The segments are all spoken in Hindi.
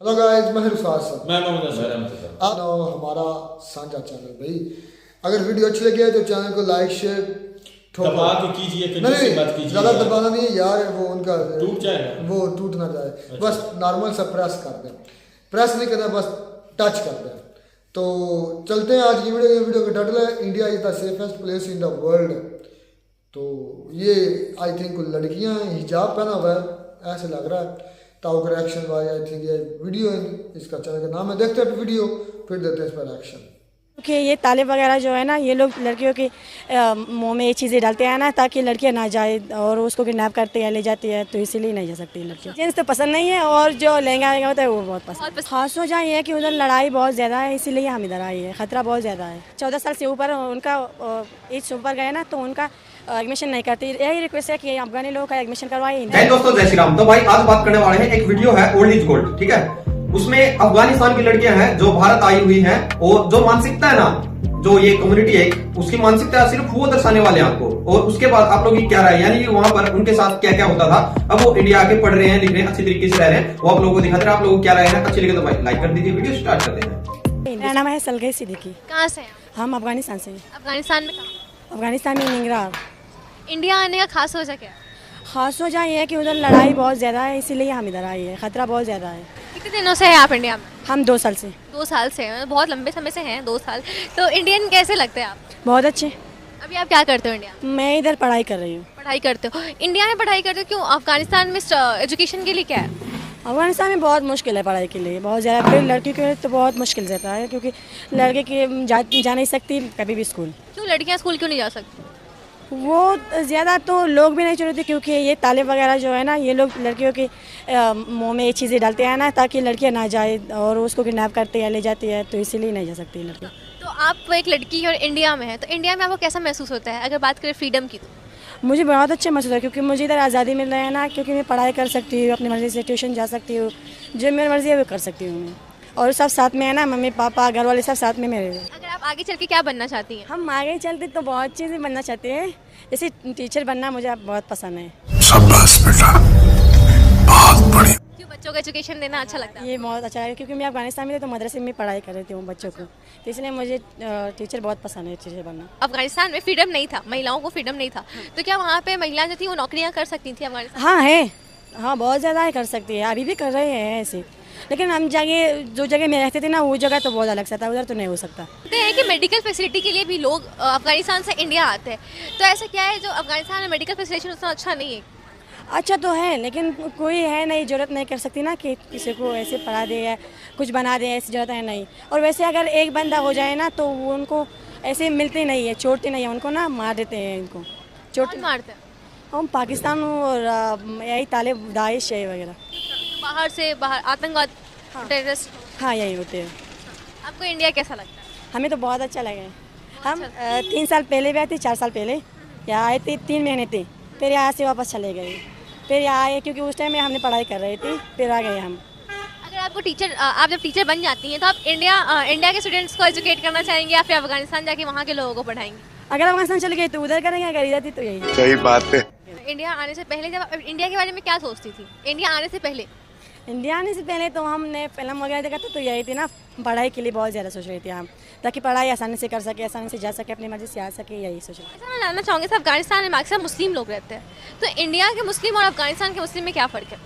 हेलो गाइस, मैं रुसास साहब। मैं मोहम्मद आप हमारा साझा चैनल भाई, अगर वीडियो अच्छी लगी है तो चैनल को लाइक शेयर दबा के कीजिए, नहीं मत कीजिए, ज़्यादा दबाना नहीं है यार, वो उनका टूट जाएगा, वो टूट ना जाए। अच्छा। बस नॉर्मल सा प्रेस कर दें, प्रेस नहीं करना, बस टच कर दें। तो चलते हैं आज की वीडियो का टाइटल है India is the safest place in the world. तो ये आई थिंक लड़कियां हिजाब पहना हुआ है ऐसे लग रहा है, ताऊ का रिएक्शन वाई आई थिंक ये वीडियो इसका चैनल का नाम है। देखते हैं वीडियो, फिर देते हैं इस पर रिएक्शन। कि ये ताले वगैरह जो है ना, ये लोग लड़कियों के मुंह में ये चीज़ें डालते हैं ना, ताकि लड़कियां ना जाए और उसको किडनैप करते हैं, ले जाती है, तो इसीलिए नहीं जा सकती लड़कियां। जींस तो पसंद नहीं है और जो लहंगा वहंगा होता है वो बहुत पसंद। खास हो जाए है कि उधर लड़ाई बहुत ज़्यादा है, इसीलिए हम इधर आए हैं। ख़तरा बहुत ज़्यादा है। 14 साल से ऊपर उनका एज से ऊपर गए ना, तो उनका एडमिशन नहीं करती। यही रिक्वेस्ट है कि अफगानी लोगों का एडमिशन करवाए। दोस्तों जय श्री राम। तो भाई आज बात करने वाले हैं, एक वीडियो है ओल्ड इज गोल्ड, ठीक है। उसमें अफगानिस्तान की लड़कियां हैं जो भारत आई हुई हैं, और जो मानसिकता है ना, जो ये कम्युनिटी है उसकी मानसिकता सिर्फ वो दर्शाने वाले हैं आपको। और उसके बाद आप लोग की क्या राय, यानी वहां पर उनके साथ क्या क्या होता था। अब वो इंडिया आके पढ़ रहे हैं, लिख रहे हैं, अच्छी तरीके से रह रहे हैं, वो आप लोगों को दिखाते हैं। आप लोगों को क्या राय है, अच्छी लगे तो भाई लाइक कर दीजिए। वीडियो स्टार्ट करते हैं। मेरा नाम है सलगई सिद्दीकी। कहाँ से हैं हम अफगानिस्तान से हैं। अफगानिस्तान में कहाँ? अफगानिस्तान में निंगरार। इंडिया आने का खास वजह क्या है? खास वजह यह है कि उधर लड़ाई बहुत ज़्यादा है, इसीलिए हम इधर आए हैं। ख़तरा बहुत ज़्यादा है। कितने दिनों से हैं आप इंडिया में? हम 2 साल से। 2 साल से हैं, बहुत लंबे समय से हैं 2 साल। तो इंडियन कैसे लगते हैं आप? बहुत अच्छे। अभी आप क्या करते हो इंडिया में? मैं इधर पढ़ाई कर रही हूँ। पढ़ाई करते हो इंडिया में? पढ़ाई करते हो क्यों? अफगानिस्तान में एजुकेशन के लिए क्या है? अफगानिस्तान में बहुत मुश्किल है पढ़ाई के लिए, बहुत ज़्यादा। फिर लड़की के लिए तो बहुत मुश्किल रहता है, क्योंकि लड़के की जा नहीं सकती कभी भी स्कूल। क्यों लड़कियाँ स्कूल क्यों नहीं जा सकती? वो ज़्यादा तो लोग भी नहीं चाहते, क्योंकि ये ताले वगैरह जो है ना, ये लोग लड़कियों के मुंह में ये चीज़ें डालते हैं ना, ताकि लड़कियां ना जाए और उसको किडनैप करते हैं, ले जाती है, तो इसीलिए नहीं जा सकती लड़कियाँ। तो आप एक लड़की और इंडिया में है, तो इंडिया में आपको कैसा महसूस होता है? अगर बात करें फ्रीडम की तो मुझे बहुत अच्छा महसूस है, क्योंकि मुझे इधर आज़ादी मिल रहा है ना, क्योंकि मैं पढ़ाई कर सकती हूँ, अपनी मर्ज़ी से ट्यूशन जा सकती हूँ, जो मेरी मर्ज़ी है वो कर सकती हूँ मैं। और सब साथ में है ना, मम्मी पापा घर वाले सब साथ में मेरे। अगर आप आगे चल के क्या बनना चाहती हैं? हम आगे चलते तो बहुत चीज़ें बनना चाहते हैं, जैसे टीचर बनना मुझे बहुत पसंद है। शाबाश बेटा, बहुत बढ़िया। क्यों? बच्चों को एजुकेशन देना अच्छा लगता है? ये बहुत अच्छा है, क्योंकि मैं अफगानिस्तान में थी तो मदरसे में पढ़ाई कर रही थी बच्चों को, तो इसलिए मुझे टीचर बहुत पसंद है, टीचर बनना। अफगानिस्तान में फ्रीडम नहीं था, महिलाओं को फ्रीडम नहीं था, तो क्या वहाँ पे महिलाएं जो थी वो नौकरियाँ कर सकती थी अफगानिस्तान? हाँ है, हाँ बहुत ज़्यादा है, कर सकती है, अभी भी कर रहे हैं ऐसे। लेकिन हम जगह जो जगह में रहते थे ना, वो जगह तो बहुत अलग सा था, उधर तो नहीं हो सकता। कहते हैं कि मेडिकल फैसिलिटी के लिए भी लोग अफगानिस्तान से इंडिया आते हैं, तो ऐसा क्या है जो अफगानिस्तान में मेडिकल फैसिलिटी उतना अच्छा नहीं है? अच्छा तो है, लेकिन कोई है नहीं, ज़रूरत नहीं कर सकती ना कि किसी को ऐसे पढ़ा दे या कुछ बना दे, ऐसी ज़रूरत है नहीं। और वैसे अगर एक बंदा हो जाए ना, तो वो उनको ऐसे मिलते नहीं है, छोड़ते नहीं है उनको ना, मार देते हैं इनको, कौन मारते हैं? हम पाकिस्तान और यही तालिब दाइश है वगैरह। बाहर आतंकवाद, टेररिस्ट। हाँ यही होते हैं। आपको इंडिया कैसा लगता है? हमें तो बहुत अच्छा लगा। हम 3 साल पहले भी आए थे, 4 साल पहले यहाँ आए थे, 3 महीने थे, फिर यहाँ से वापस चले गए। फिर यहाँ आए क्योंकि उस टाइम में हमने पढ़ाई कर रही थी, फिर आ गए हम। अगर आपको आप जब टीचर बन जाती हैं तो आप इंडिया के स्टूडेंट्स को एजुकेट करना चाहेंगे या फिर अफगानिस्तान जाके वहाँ के लोगों को पढ़ाएंगे? अगर अफगानिस्तान चले गए तो उधर करेंगे, अगर इधर थी तो यही। सही बात है। इंडिया आने से पहले जब इंडिया के बारे में क्या सोचती थी? इंडिया आने से पहले इंडिया आने से पहले तो हमने फिल्म वगैरह देखा था, तो यही थी ना, पढ़ाई के लिए बहुत ज़्यादा सोच रही थी हम, ताकि पढ़ाई आसानी से कर सके, आसानी से जा सके, अपनी मर्जी से आ सके, यही सोच रही थी। ऐसा मैं जानना चाहूँगी, अफगानिस्तान में अक्सर मुस्लिम लोग रहते हैं, तो इंडिया के मुस्लिम और अफगानिस्तान के मुस्लिम में क्या फ़र्क है?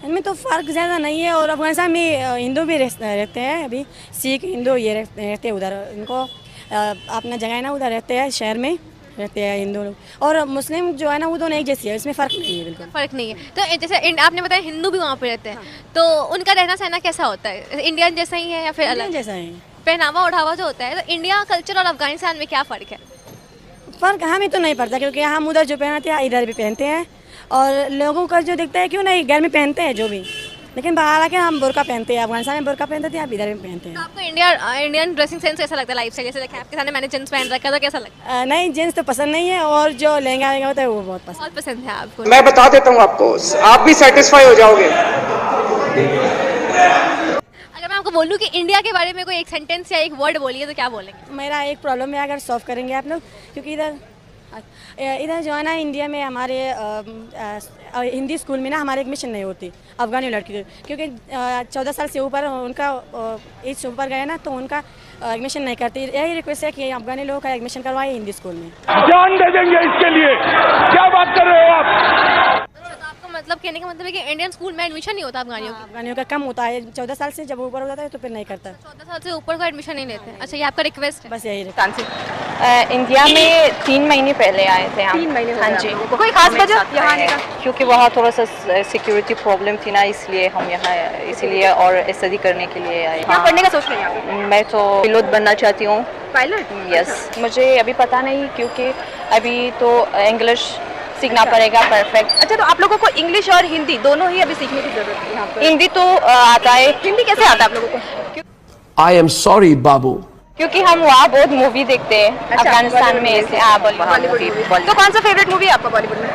इनमें तो फ़र्क ज़्यादा नहीं है, और अफगानिस्तान में हिंदू भी रहते हैं, अभी सिख हिंदू ये रहते हैं उधर, इनको अपना जगह है ना, उधर रहते हैं, शहर में रहते हैं हिंदू लोग। और मुस्लिम जो है ना, वो दोनों एक जैसी है, इसमें फ़र्क नहीं है, बिल्कुल फ़र्क नहीं है। तो जैसे आपने बताया हिंदू भी वहाँ पे रहते हैं, तो उनका रहना सहना कैसा होता है? इंडियन जैसा ही है या फिर अलग? जैसा है पहनावा ओढ़ावा जो होता है, तो इंडिया कल्चर और अफगानिस्तान में क्या फ़र्क है? फ़र्क हमें तो नहीं पड़ता, क्योंकि हम उधर जो पहनते हैं इधर भी पहनते हैं, और लोगों का जो दिखता है क्यों नहीं, घर में पहनते हैं जो भी, लेकिन बाहर आके हम बुर्का पहनते हैं। अफगानिस्तान में बुर्का पहनते थे, आप इधर भी पहनते तो हैं। आपको इंडियन ड्रेसिंग सेंस कैसा लगता है? लाइफ स्टाइल जैसे देखा आपके सामने मैंने जींस पहन रखा है, तो कैसा लगता है? नहीं जीन्स तो पसंद नहीं है, और जो लहंगा वहंगा होता है वो बहुत पसंद। बहुत पसंद है आपको? मैं बता देता हूँ आपको, आप भी सेटिस्फाई हो जाओगे। अगर मैं आपको बोलूँ कि इंडिया के बारे में कोई एक सेंटेंस या एक वर्ड बोलिए तो क्या बोलेंगे? मेरा एक प्रॉब्लम है, अगर सॉल्व करेंगे आप लोग, क्योंकि इधर इधर जो है ना इंडिया में हमारे हिंदी स्कूल में ना हमारे एडमिशन नहीं होती अफगानी लड़की क्योंकि 14 साल से ऊपर उनका एज से ऊपर गया ना तो उनका एडमिशन नहीं करती। यही रिक्वेस्ट है कि अफगानी लोगों का एडमिशन करवाए हिंदी स्कूल में। जान दे देंगे इसके लिए, क्या बात कर रहे हो आप? तो आपका मतलब कहने का मतलब है कि इंडियन स्कूल में एडमिशन नहीं होता अफगानियों का? अफगानियों का कम होता है, 14 साल से जब ऊपर हो जाता है तो फिर नहीं करता। 14 साल से ऊपर का एडमिशन नहीं लेते। अच्छा, ये आपका रिक्वेस्ट है? बस यही इंडिया में 3 महीने पहले आए थे हम। 3 महीने हो हाँ गए जी। आपको। कोई खास वजह यहाँ आने का? क्योंकि वहाँ थोड़ा सा सिक्योरिटी प्रॉब्लम थी ना, इसलिए हम यहाँ इसीलिए और स्टडी करने के लिए आए। क्या पढ़ने का सोच रहे हैं आप? मैं तो पायलट बनना चाहती हूँ। पायलट? यस। मुझे अभी पता नहीं क्योंकि अभी तो इंग्लिश सीखना पड़ेगा परफेक्ट। अच्छा, तो आप लोगों को इंग्लिश और हिंदी दोनों ही अभी सीखने की जरूरत है यहाँ पर? हिंदी तो आता है। हिंदी कैसे आता है आप लोगों को? आई एम सॉरी बाबू। क्योंकि हम वहाँ बहुत मूवी देखते हैं। अच्छा, अफगानिस्तान में ऐसे। हाँ, बॉलीवुड मूवी। तो कौन सा फेवरेट मूवी है आपका बॉलीवुड में?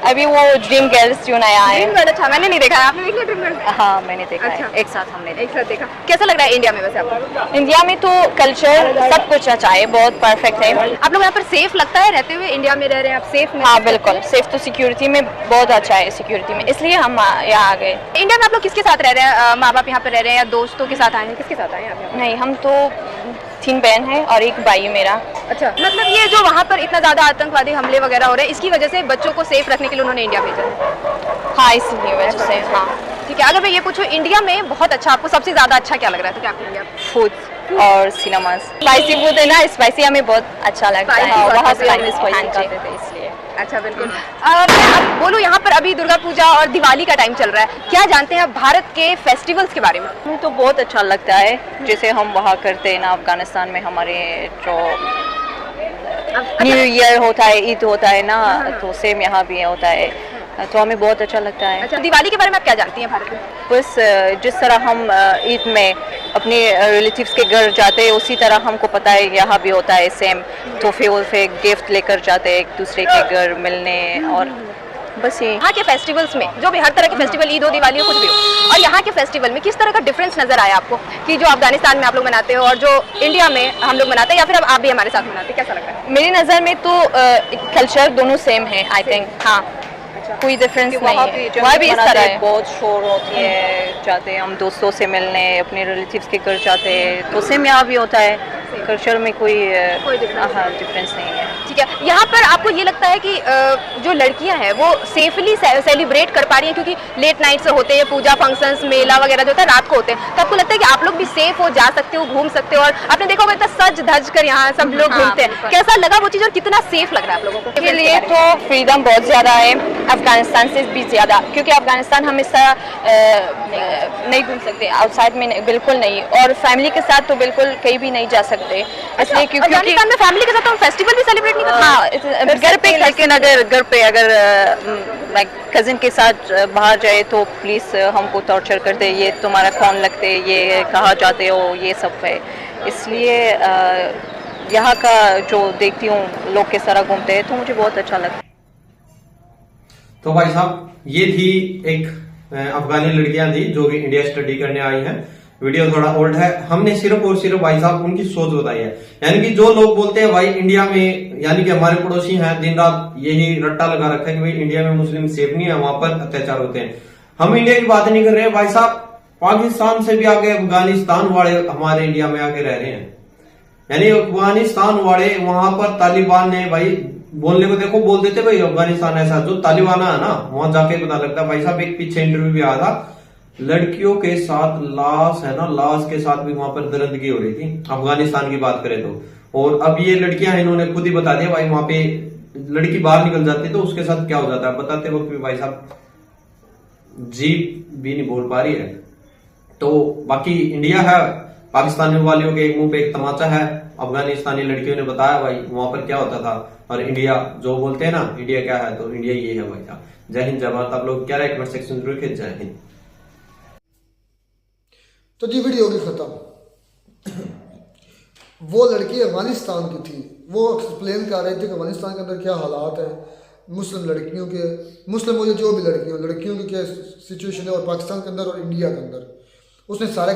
अभी वो ड्रीम गर्ल्स जो नया है। Dream girl? अच्छा, मैंने नहीं देखा है। आपने देखा ड्रीम गर्ल? हाँ, मैंने देखा अच्छा। है। एक साथ हमने एक साथ देखा। कैसा लग रहा है इंडिया में वैसे आपको? इंडिया में तो कल्चर सब कुछ अच्छा है, बहुत परफेक्ट है। आप लोग यहाँ पर सेफ लगता है रहते हुए? इंडिया में रह रहे हैं आप, सेफ? हाँ बिल्कुल सेफ। तो सिक्योरिटी में बहुत अच्छा है, सिक्योरिटी में, इसलिए हम यहाँ आ गए। इंडिया में आप लोग किसके साथ रह रहे हैं? माँ बाप यहाँ पे रह रहे हैं या दोस्तों के साथ आए हैं? किसके साथ आए हैं आप? नहीं, हम तो 3 बहन हैं और एक भाई मेरा। अच्छा, मतलब ये जो वहाँ पर इतना ज्यादा आतंकवादी हमले वगैरह हो रहे हैं, इसकी वजह से बच्चों को सेफ रखने के लिए उन्होंने इंडिया भेजा है? हाँ, इसलिए वजह से। हाँ ठीक है। अगर मैं ये पूछूं इंडिया में बहुत अच्छा, आपको सबसे ज्यादा अच्छा क्या लग रहा है? तो क्या आपको इंडिया? फूड और सिनेमा। स्पाइसी फूड है ना, स्पाइसी हमें बहुत अच्छा लगता है। Spicy वहाँ खाते थे, स्पाइसी हाँ जी। खाते थे इसलिए। अच्छा, बिल्कुल। मैं अब बोलूँ, यहाँ पर अभी दुर्गा पूजा और दिवाली का टाइम चल रहा है, क्या जानते हैं आप भारत के फेस्टिवल्स के बारे में? हमें तो बहुत अच्छा लगता है जैसे हम वहाँ करते हैं ना अफगानिस्तान में। हमारे जो न्यू ईयर होता है, ईद होता है ना, तो सेम यहाँ भी होता है, तो हमें बहुत अच्छा लगता है। अच्छा, दिवाली के बारे में आप क्या जानती हैं भारत में? बस जिस तरह हम ईद में अपने रिलेटिव्स के घर जाते हैं, उसी तरह हमको पता है यहाँ भी होता है सेम। तोहफे वोफे गिफ्ट लेकर जाते हैं एक दूसरे के घर मिलने, और बस ये। यहाँ के फेस्टिवल्स में जो भी हर तरह के फेस्टिवल, ईद हो, दिवाली हो, कुछ भी हो, और यहाँ के फेस्टिवल में किस तरह का डिफरेंस नजर आया आपको कि जो अफगानिस्तान में आप लोग मनाते हो और जो इंडिया में हम लोग मनाते हैं, या फिर अब आप भी हमारे साथ मनाते हैं, कैसा लग रहा है? मेरी नज़र में तो कल्चर दोनों सेम है आई थिंक। हाँ, कोई डिफरेंस नहीं है। वहाँ भी इस तरह है, बहुत शोर होती है, जाते हैं हम दोस्तों से मिलने, अपने रिलेटिव्स के घर जाते हैं, तो सेम यहाँ भी होता है। कल्चर में कोई डिफरेंस नहीं है। ठीक है। यहाँ पर आपको ये लगता है कि जो लड़कियां हैं वो सेफली सेलिब्रेट कर पा रही हैं, क्योंकि लेट नाइट से होते हैं पूजा फंक्शंस, मेला वगैरह जो होता है रात को होते हैं, तो आपको लगता है कि आप लोग भी सेफ हो, जा सकते हो, घूम सकते हो? और आपने देखा होगा इतना सज धज कर यहाँ सब लोग घूमते हैं, कैसा लगा वो चीज़ और कितना सेफ लग रहा है आप लोगों को? के लिए तो फ्रीडम बहुत ज़्यादा है अफगानिस्तान से भी ज़्यादा, क्योंकि अफगानिस्तान हमेशा नहीं घूम सकते, आउटसाइड में बिल्कुल नहीं, और फैमिली के साथ तो बिल्कुल कहीं भी नहीं जा सकते, इसलिए क्योंकि अफगानिस्तान में फैमिली के साथ हम फेस्टिवल भी सेलिब्रेट नहीं करते? हाँ, घर पे, लेकिन अगर घर पे अगर कजिन के साथ बाहर जाए तो पुलिस हमको टॉर्चर करते, ये तुम्हारा कौन लगते, ये कहाँ जाते हो, ये सब है। इसलिए यहाँ का जो देखती हूँ लोग किस तरह घूमते हैं, तो मुझे बहुत अच्छा लगता है। तो भाई साहब, ये थी एक अफगानी लड़कियां थी जो कि इंडिया स्टडी करने आई हैं। वीडियो थोड़ा ओल्ड है, हमने सिर्फ और सिर्फ भाई साहब उनकी सोच बताई है। यानी कि जो लोग बोलते हैं भाई इंडिया में, यानी कि हमारे पड़ोसी हैं, दिन रात यही रट्टा लगा रखा है कि भाई इंडिया में मुस्लिम सेफ नहीं है, वहां पर अत्याचार होते हैं। हम इंडिया की बात नहीं कर रहे हैं भाई साहब, पाकिस्तान से भी आगे अफगानिस्तान वाले हमारे इंडिया में आके रह रहे हैं। यानी अफगानिस्तान वाले वहां पर तालिबान ने भाई बोलने को देखो, बोल देते भाई अफगानिस्तान ऐसा, जो तालिबान है ना वहां जाके पता लगता है। भाई साहब एक पीछे इंटरव्यू भी आया था, लड़कियों के साथ लाश है ना, लाश के साथ भी वहां पर दरिंदगी हो रही थी, अफगानिस्तान की बात करें तो। और अब ये लड़कियां इन्होंने खुद ही बता दिया भाई, वहां पे लड़की बाहर निकल जाती है तो उसके साथ क्या हो जाता है बताते वक्त भी भाई साहब जीप भी नहीं बोल पा रही है। तो बाकी इंडिया है, पाकिस्तानी वालियों के एक मुंह पे एक तमाचा है। अफगानिस्तानी लड़कियों ने बताया भाई वहां पर क्या होता था, और इंडिया जो बोलते हैं ना इंडिया क्या है, तो इंडिया ये है भाई साहब। जय हिंद जय भारत। आप लोग क्या राय कमेंट सेक्शन जरूर लिखें। जय हिंद। तो जी वीडियो होगी खत्म। वो लड़की अफगानिस्तान की थी, वो एक्सप्लेन कर रहे थे कि अफगानिस्तान के अंदर क्या हालात है, मुस्लिम लड़कियों के, मुस्लिम हो जो भी लड़कियों की क्या सिचुएशन है, और पाकिस्तान के अंदर और इंडिया के अंदर। उसने सारे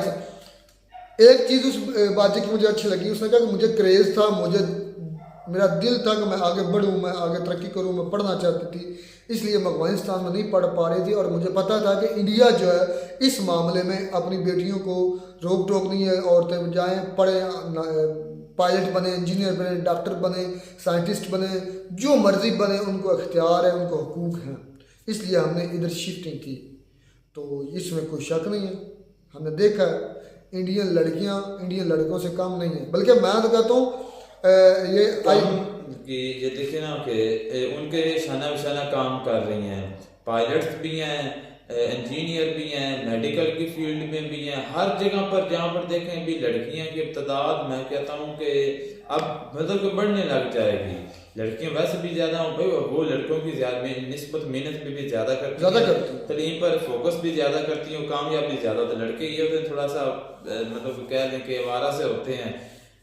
एक चीज़ उस बाजी की मुझे अच्छी लगी, उसने कहा कि मुझे क्रेज़ था, मुझे मेरा दिल था कि मैं आगे बढ़ूँ, मैं आगे तरक्की करूँ, मैं पढ़ना चाहती थी, इसलिए मैं अफगानिस्तान में नहीं पढ़ पा रही थी। और मुझे पता था कि इंडिया जो है इस मामले में अपनी बेटियों को रोक टोक नहीं है, औरतें जाएँ पढ़ें, पायलट बने, इंजीनियर बने, डॉक्टर बने, साइंटिस्ट बने, जो मर्जी बने, उनको इख्तियार है, उनको हुकूक हैं। इसलिए हमने इधर शिफ्टिंग की, तो इसमें कोई शक नहीं है। हमने देखा इंडियन लड़कियां इंडियन लड़कों से कम नहीं है, बल्कि मैं तो कहता हूँ ये देखिए ना कि उनके शाना बिशाना काम कर रही हैं, पायलट्स भी हैं, इंजीनियर भी हैं, मेडिकल की फील्ड में भी हैं, हर जगह पर जहाँ पर देखें भी लड़कियां की तादाद मैं कहता हूँ कि अब मतलब कि बढ़ने लग जाएगी। लड़कियां वैसे भी ज़्यादा हो भाई, वो लड़कों की निस्बत मेहनत में भी ज़्यादा करती हैं, तलीम पर फोकस भी ज़्यादा करती हैं, कामयाबी ज़्यादा होती है। लड़के ये होते हैं थोड़ा सा मतलब कह लें कि आवारा से होते हैं।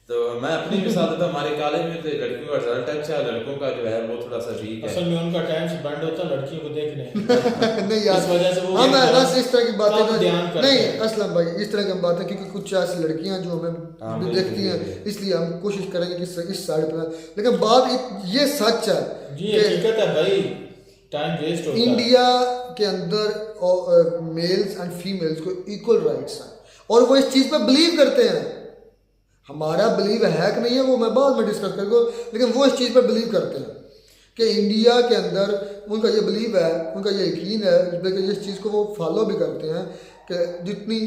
तो मैं अपनी मिसाल देता हूं, हमारे कॉलेज में तो लड़कियों का रिजल्ट अच्छा है, लड़कों का जो है वो थोड़ा सा वीक है। असल में उनका टाइम स्पेंड होता है लड़कियों को देखने नहीं यार, इस वजह से वो बस इस तरह की बातें नहीं असलम भाई, इस तरह की बातें, क्योंकि कुछ ऐसी लड़कियां जो हमें भी देखती हैं, इसलिए हम कोशिश करेंगे कि इस साइड पर। लेकिन बात ये सच है जी, हकीकत है भाई, टाइम वेस्ट होता है। इंडिया के अंदर मेल्स एंड फीमेल्स को इक्वल राइट्स हैं, और वो इस चीज़ पर बिलीव करते हैं। हमारा बिलीव है कि नहीं है वो मैं बाद में डिस्कस करूँगा, लेकिन वो इस चीज़ पर बिलीव करते हैं कि इंडिया के अंदर उनका ये बिलीव है, उनका ये यकीन है, लेकिन इस चीज़ को वो फॉलो भी करते हैं कि जितनी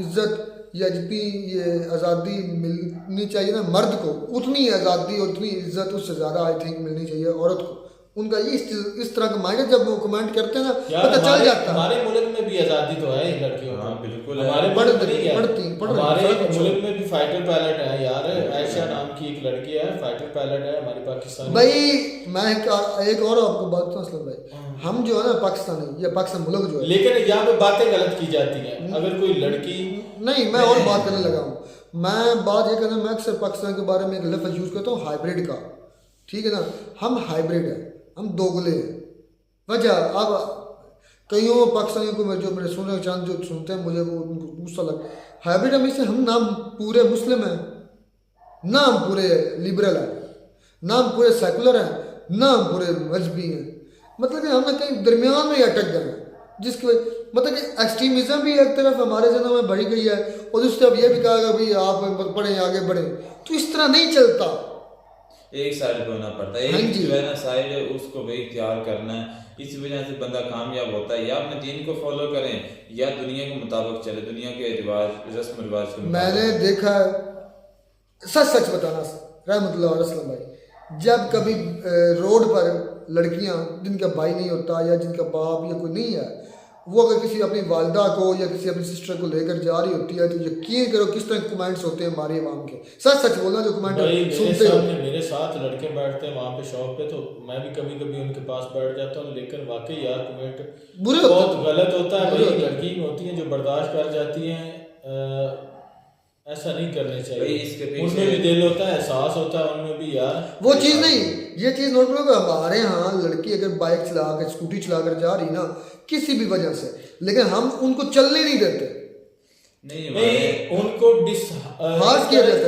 इज़्ज़त या जितनी ये आज़ादी मिलनी चाहिए ना मर्द को, उतनी आज़ादी और उतनी इज़्ज़त उससे ज़्यादा आई थिंक मिलनी चाहिए औरत को। उनका इस तरह का माइंड है, जब वो कमेंट करते हैं ना पता चल जाता है। हमारे मुल्क में भी आज़ादी तो है लड़कियों को, बिल्कुल हमारे हमारे मुल्क में भी फाइटर पायलट है यार, आयशा नाम की एक लड़की है, फाइटर पायलट है हमारी पाकिस्तान भाई। मैं एक और आपको बात बताऊं असलम भाई, हम जो है ना पाकिस्तानी या पाकिस्तान मुल्क जो है, लेकिन यहाँ पे बातें गलत की जाती हैं। अगर कोई लड़की नहीं, मैं और बात करने लगा हूँ, मैं बात ये करना, मैं अक्सर पाकिस्तान के बारे में एक लफ्ज़ यूज़ करता हूँ हाइब्रिड का, ठीक है ना। हम हाइब्रिड है, हम दोगले हैं। वजह अब कईयों पाकिस्तानियों को जो मेरे सुनने चांद जो सुनते हैं, मुझे वो उनको गुस्सा लगता है। हाइब्रिड हम इससे, हम नाम पूरे मुस्लिम हैं, नाम पूरे लिबरल हैं, नाम पूरे सेकुलर हैं, नाम पूरे मजहबी हैं, मतलब कि हमने कहीं दरमियान में अटक गए हैं, जिसकी मतलब कि एक्सट्रीमिज्म भी एक तरफ हमारे ज़हनों में बढ़ी गई है, और दूसरी तरफ ये भी कहा गया भाई आप पढ़ें आगे बढ़ें। तो इस तरह नहीं चलता, एक साइड पे होना पड़ता है, एक जो है ना साइड है उसको वही इख्तियार करना है। इस वजह से बंदा कामयाब होता है, या अपने दीन को फॉलो करें या दुनिया के मुताबिक चले, दुनिया के रिवाज रस्म रिवाज को। मैंने देखा सच बताना रहमतुल्लाह असलम भाई, जब कभी रोड पर लड़कियां जिनका भाई नहीं होता या जिनका बाप या कोई नहीं है, वो अगर किसी अपनी वालदा को या किसी अपनी सिस्टर को लेकर जा रही होती है, तो यकीन करो किस तरह कमेंट्स होते हैं हमारे अवाम के। सच बोलना, जो कमेंट सुनते हो। मेरे साथ लड़के बैठते हैं वहाँ पे शॉप पे, तो मैं भी कभी कभी उनके पास बैठ जाता हूँ, लेकिन वाकई यार कमेंट बुरे बहुत गलत होता है। भाई लड़की होती हैं जो बर्दाश्त कर जाती हैं, ऐसा नहीं करने चाहिए। उनमें भी दिल होता है, एहसास होता है उनमें भी यार, वो चीज़ नहीं। ये चीज़ नोट करो, हमारे यहाँ लड़की अगर बाइक चला कर स्कूटी चला कर जा रही ना किसी भी वजह से, लेकिन हम उनको चलने नहीं देते, नहीं उनको डिस्करेज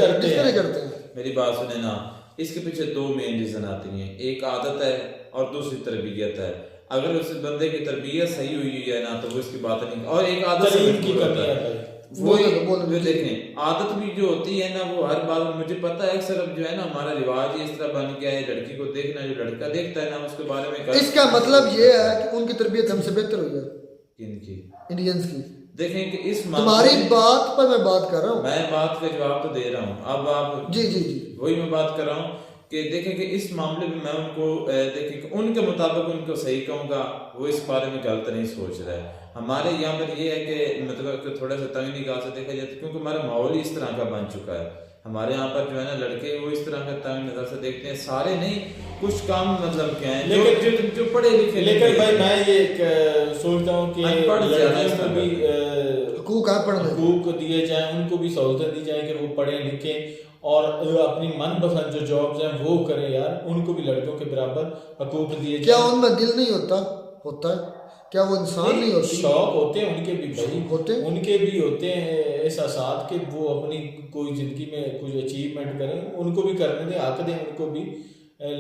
करते हैं। मेरी बात सुने ना, इसके पीछे दो मेन रीजन आती हैं, एक आदत है और दूसरी तरबियत है। अगर उस बंदे की तरबियत सही हुई है ना तो वो इसकी बात नहीं, और एक आदत की कमी है वो देखें, आदत भी जो होती है ना वो हर बात, मुझे पता है अक्सर अब जो है ना हमारा रिवाज ही इस तरह बन गया है, लड़की को देखना, जो लड़का देखता है ना उसके बारे में इसका मतलब ये है कि उनकी तरबियत हमसे बेहतर हुई है, इनकी इंडियंस की। देखें कि इस तुम्हारी बात पर मैं बात कर रहा हूँ, मैं बात का जवाब तो दे रहा हूँ, अब आप जी वही मैं बात कर रहा हूँ कि देखें कि इस मामले में मैं उनको देखें कि उनके मुताबिक उनको सही कहूँगा, वो इस बारे में गलत नहीं सोच रहा है। हमारे यहाँ पर ये है कि मतलब थोड़ा सा तंग निगाह से देखा जाए, क्योंकि हमारा माहौल ही इस तरह का बन चुका है। हमारे यहाँ पर जो है ना लड़के वो इस तरह का तंग नजर से देखते हैं, सारे नहीं, कुछ काम मतलब क्या है, लेकिन जो पढ़े लिखे। लेकिन भाई मैं ये सोचता हूँ कि लड़कियों को भी हकूक दिए जाए, उनको भी सहूलतें दी जाए कि वो पढ़े लिखें और अपनी मनपसंद जो जॉब्स हैं वो करें यार, उनको भी लड़कों के बराबर हकूक दिए जाए। क्या उनमें दिल नहीं होता है? क्या वो इंसान नहीं होती? शौक होते हैं उनके भी भाई, होते उनके भी होते हैं एहसासात के वो अपनी कोई जिंदगी में कुछ अचीवमेंट करें, उनको भी करने दें, हक दें उनको भी,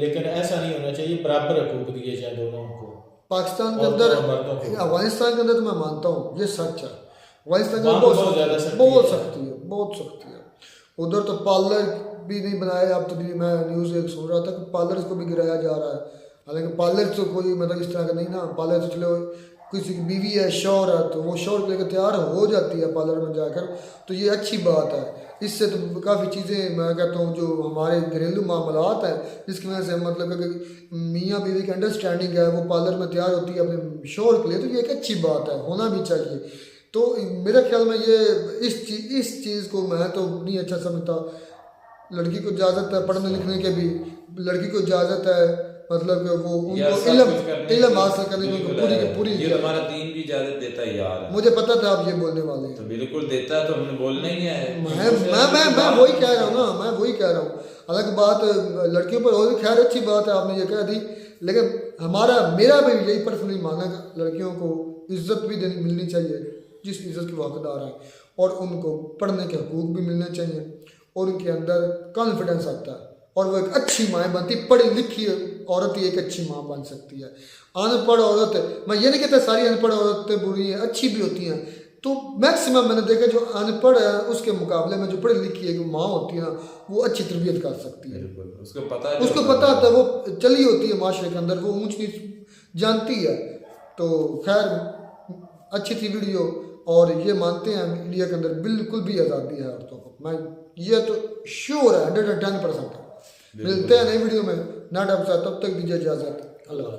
लेकिन ऐसा नहीं होना चाहिए, बराबर हकूक दिए जाए दोनों को। पाकिस्तान के अंदर, अफगानिस्तान के अंदर तो मैं मानता हूँ ये सच है, अफगानिस्तान के अंदर बहुत सख्ती है। उधर तो पार्लर भी नहीं बनाया, अब तो मैं न्यूज़ एक सुन रहा था कि पार्लर को भी गिराया जा रहा है, हालांकि पार्लर तो कोई मतलब इस तरह का नहीं ना, पार्लर तो चलो किसी की बीवी है, शौहर है, तो वो शौहर को लेकर तैयार हो जाती है पार्लर में जाकर, तो ये अच्छी बात है। इससे तो काफ़ी चीज़ें मैं कहता हूँ जो हमारे घरेलू मामलात हैं जिसकी वजह से मतलब कि मियाँ बीवी की अंडरस्टैंडिंग है, वो पार्लर में तैयार होती है अपने शौहर के लिए, तो ये एक अच्छी बात है, होना भी चाहिए। तो मेरे ख्याल में ये इस चीज़ को मैं तो नहीं अच्छा समझता। लड़की को इजाज़त है पढ़ने लिखने के भी, लड़की को इजाज़त है मतलब कि वो उनको इल्म हासिल करने की पूरी ये हमारा दीन भी इजाजत देता है यार। मुझे पता था आप ये बोलने वाले हैं। तो बिल्कुल देता है, तो हमने बोलना ही है। मैं वही कह रहा हूँ ना, मैं वही कह रहा हूँ। अलग बात लड़कियों पर और खैर अच्छी बात है आपने ये कह दी, लेकिन मेरा भी यही पर्सनली मानना है लड़कियों को इज्जत भी मिलनी चाहिए जिस इज्जत के हकदार हैं, और उनको पढ़ने के हकूक भी मिलने चाहिए, और उनके अंदर कॉन्फिडेंस आता है, और वो एक अच्छी माँ बनती। पढ़ी लिखी औरत ही एक अच्छी माँ बन सकती है। अनपढ़ औरत, मैं ये नहीं कहता सारी अनपढ़ औरतें बुरी हैं, अच्छी भी होती हैं, तो मैक्सिमम मैंने देखा जो अनपढ़ है उसके मुकाबले में जो पढ़ी लिखी है माँ होती है वो अच्छी तरबियत कर सकती है। उसको पता होता है, वो चली होती है माशरे के अंदर, वो ऊंच नीच जानती है। तो खैर अच्छी थी वीडियो, और ये मानते हैं इंडिया के अंदर बिल्कुल भी आज़ादी है औरतों को, मैं ये तो श्योर है 110%। मिलते हैं नई वीडियो में, ना डब, तब तक दीजिए इजाज़त, अल्लाह।